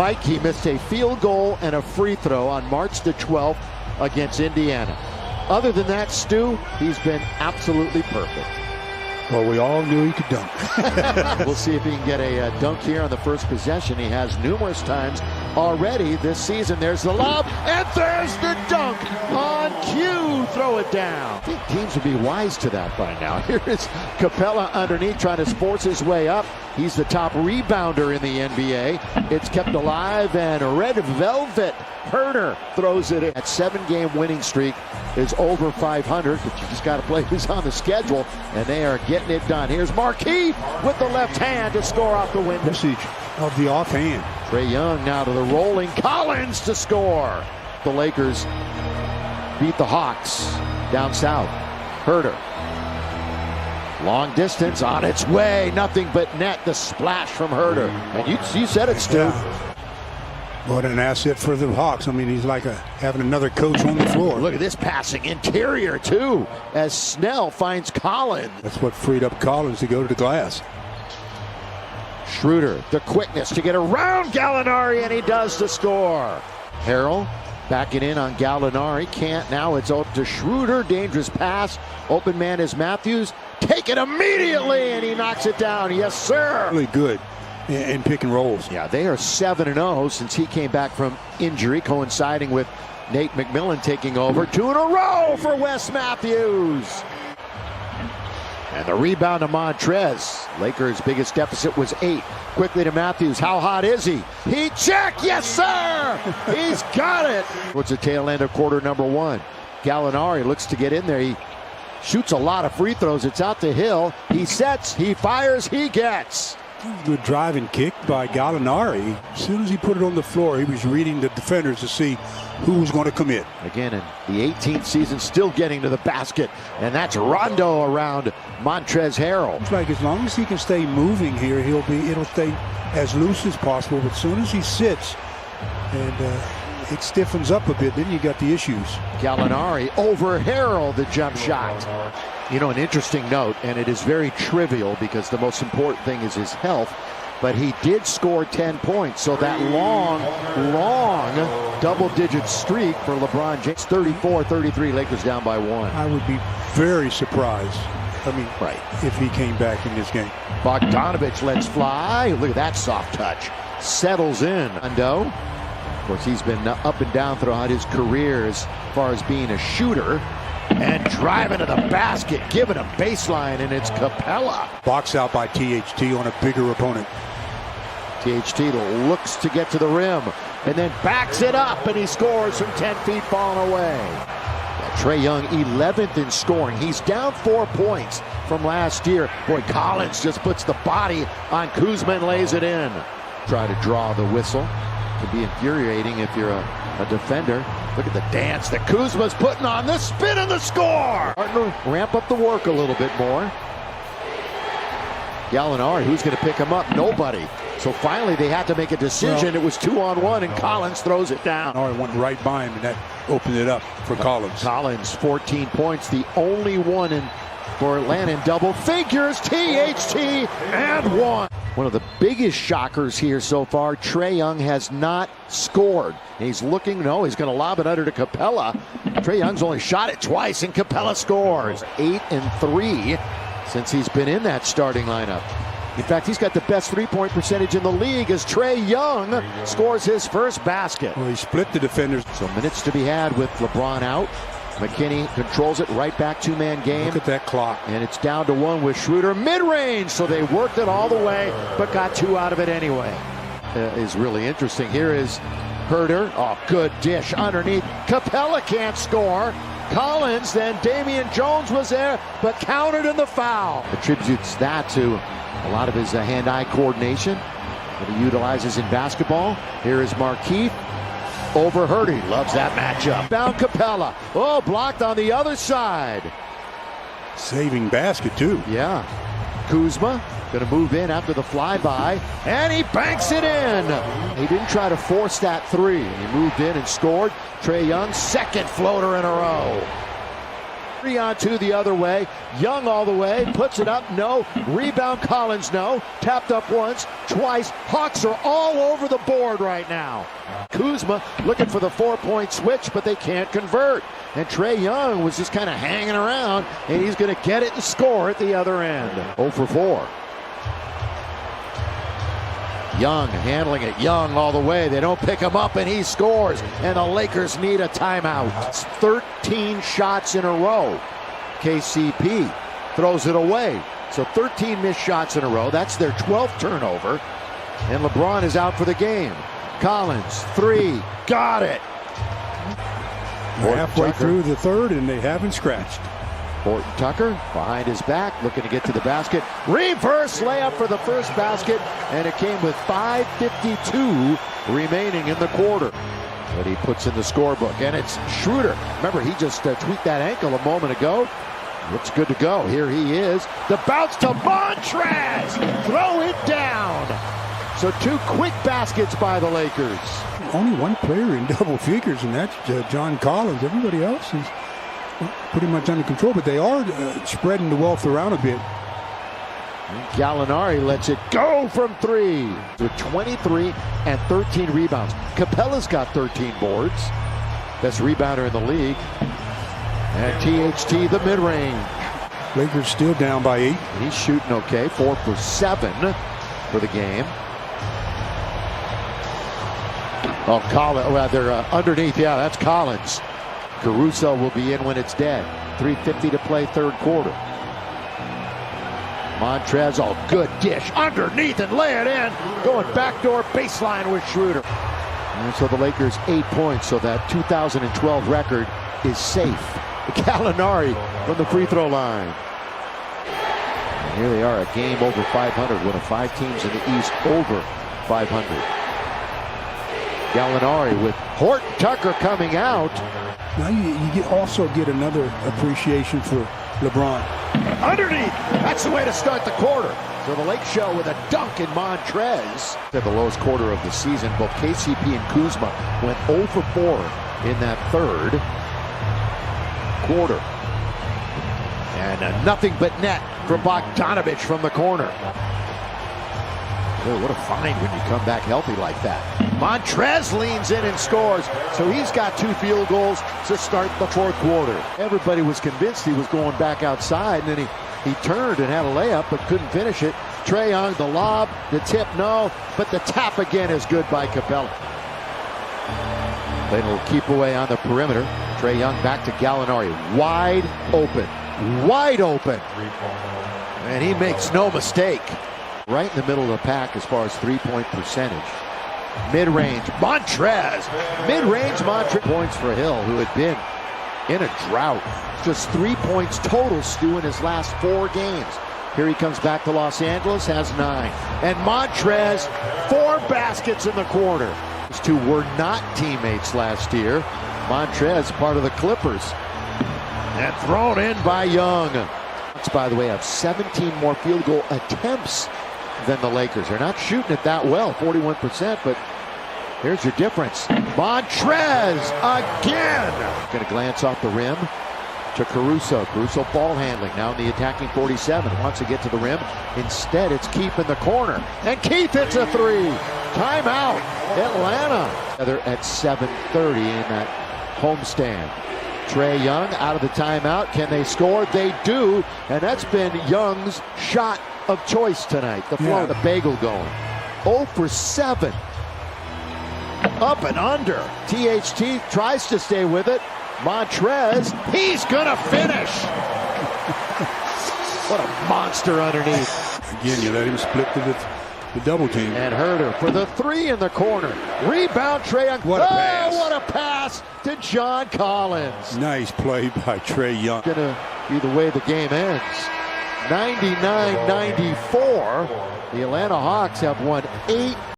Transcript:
Mike, he missed a field goal and a free throw on March the 12th against Indiana. Other than that, Stu, he's been absolutely perfect. Well, we all knew he could dunk. We'll see if he can get a dunk here on the first possession. He has numerous times already this season. There's the lob, and there's the dunk on cue. Throw it down. I think teams would be wise to that by now. Here is Capella underneath trying to force his way up. He's the top rebounder in the NBA. It's kept alive, and Red Velvet Herder throws it in. That 7-game winning streak is over 500, but you just got to play who's on the schedule, and they are getting it done. Here's Marquis with the left hand to score off the window. Usage of the offhand. Trae Young now to the rolling Collins to score. The Lakers beat the Hawks down south. Herder. Long distance on its way. Nothing but net. The splash from Herder. And you said it, Stu. Yeah. What an asset for the Hawks. I mean, he's like having another coach on the floor. Look at this passing interior, too, as Snell finds Collins. That's what freed up Collins to go to the glass. Schroeder, the quickness to get around Gallinari, and he does to score. Harrell backing in on Gallinari. Can't now. It's up to Schroeder. Dangerous pass. Open man is Matthews. Take it immediately, and he knocks it down. Yes, sir. Really good in pick and rolls. Yeah, they are 7-0 since he came back from injury, coinciding with Nate McMillan taking over. 2 in a row for Wes Matthews. And the rebound to Montrez. Lakers' biggest deficit was 8. Quickly to Matthews. How hot is he? He checked. Yes, sir. He's got it. What's the tail end of quarter number 1? Gallinari looks to get in there. He shoots a lot of free throws. It's out to Hill. He sets. He fires. He gets. Good driving kick by Gallinari. As soon as he put it on the floor, he was reading the defenders to see who was going to come in. Again, in the 18th season, still getting to the basket. And that's Rondo around Montrezl Harrell. It's like as long as he can stay moving here, it'll stay as loose as possible. But as soon as he sits and it stiffens up a bit, then you got the issues. Gallinari over Harrell, the jump shot. You know, an interesting note, and it is very trivial because the most important thing is his health, but he did score 10 points. So that long double-digit streak for LeBron James, 34-33, Lakers down by 1. I would be very surprised. I mean, right, if he came back in this game. Bogdanovich lets fly. Look at that soft touch. Settles in. Rondo. Of course, he's been up and down throughout his career as far as being a shooter. And driving to the basket, giving a baseline, and it's Capella. Box out by THT on a bigger opponent. THT looks to get to the rim, and then backs it up, and he scores from 10 feet falling away. Trae Young, 11th in scoring. He's down 4 points from last year. Boy, Collins just puts the body on Kuzma and lays it in. Try to draw the whistle. It can be infuriating if you're a defender. Look at the dance that Kuzma's putting on. The spin and the score. Starting to ramp up the work a little bit more. Gallinari, who's going to pick him up? Nobody. So finally they had to make a decision. It was 2-on-1, and Collins throws it down. I went right by him, and that opened it up for Collins. Collins, 14 points, the only one for Atlanta in double figures. THT and 1. One of the biggest shockers here so far, Trae Young has not scored. He's looking, he's going to lob it under to Capella. Trae Young's only shot it twice, and Capella scores. 8-3 since he's been in that starting lineup. In fact, he's got the best three-point percentage in the league as Trae Young scores his first basket. Well, he split the defenders. So minutes to be had with LeBron out. McKinney controls it, right back, two-man game. Look at that clock. And it's down to 1 with Schroeder mid-range. So they worked it all the way, but got 2 out of it anyway. Is really interesting. Here is Herder. Oh, good dish underneath. Capella can't score. Collins, then Damian Jones was there, but countered in the foul. Attributes that to a lot of his hand-eye coordination that he utilizes in basketball. Here is Marquis. Over Herder. He loves that matchup. Down Capella. Oh, blocked on the other side. Saving basket, too. Yeah. Kuzma going to move in after the flyby, and he banks it in. He didn't try to force that 3. He moved in and scored. Trae Young, second floater in a row. 3-on-2 the other way. Young all the way. Puts it up. No. Rebound Collins. No. Tapped up once. Twice. Hawks are all over the board right now. Kuzma looking for the 4-point switch, but they can't convert. And Trae Young was just kind of hanging around, and he's going to get it and score at the other end. 0 for 4. Young handling it. Young all the way. They don't pick him up, and he scores. And the Lakers need a timeout. It's 13 shots in a row. KCP throws it away. So 13 missed shots in a row. That's their 12th turnover. And LeBron is out for the game. Collins, 3. Got it. We're halfway through the third, and they haven't scratched. Horton Tucker behind his back, looking to get to the basket. Reverse layup for the first basket, and it came with 5:52 remaining in the quarter. But he puts in the scorebook, and it's Schroeder. Remember, he just tweaked that ankle a moment ago. Looks good to go. Here he is. The bounce to Montrez. Throw it down. So 2 quick baskets by the Lakers. Only one player in double figures, and that's John Collins. Everybody else is pretty much under control, but they are spreading the wealth around a bit. Gallinari lets it go from 3 with 23 and 13 rebounds. Capella's got 13 boards. Best rebounder in the league. And THT the mid-range. Lakers still down by 8. He's shooting okay. 4 for 7 for the game. Oh, Collins. Well, they're underneath. Yeah, that's Collins. Caruso will be in when it's dead. 3:50 to play third quarter. Montrez, oh, good dish. Underneath and lay it in. Going backdoor baseline with Schroeder. And so the Lakers 8 points, so that 2012 record is safe. Gallinari from the free throw line. And here they are, a game over 500. One of 5 teams in the East over 500. Gallinari with Horton Tucker coming out. Now you also get another appreciation for LeBron. Underneath, that's the way to start the quarter. So the Lake Show with a dunk in Montrez. At the lowest quarter of the season, both KCP and Kuzma went 0 for 4 in that third quarter. And nothing but net for Bogdanovich from the corner. Oh, what a find when you come back healthy like that. Montrez leans in and scores, so he's got 2 field goals to start the fourth quarter. Everybody was convinced he was going back outside, and then he turned and had a layup but couldn't finish it. Trae Young, the lob, the tip, no, but the tap again is good by Capella. Playing a little keep away on the perimeter. Trae Young back to Gallinari, wide open, and he makes no mistake. Right in the middle of the pack as far as 3-point percentage. Mid-range, Montrez. Mid-range, Montrez. Points for Hill, who had been in a drought. Just 3 points total, Stu, in his last 4 games. Here he comes back to Los Angeles, has 9. And Montrez, 4 baskets in the quarter. These 2 were not teammates last year. Montrez, part of the Clippers. And thrown in by Young. By the way, have 17 more field goal attempts than the Lakers. They're not shooting it that well, 41%, but here's your difference. Montrez again. Going to glance off the rim to Caruso. Caruso ball handling, now in the attacking 47. Wants to get to the rim. Instead, it's Keith in the corner. And Keith hits a 3. Timeout, Atlanta. Together at 7:30 in that homestand. Trae Young out of the timeout. Can they score? They do. And that's been Young's shot of choice tonight. The flow, the bagel going. 0 for 7. Up and under. THT tries to stay with it. Montrez, he's going to finish. What a monster underneath. Again, you let him split the double team. And Herter for the 3 in the corner. Rebound, Trae Young. What a pass. What a pass to John Collins. Nice play by Trae Young. Gonna be the way the game ends. 99-94. The Atlanta Hawks have won 8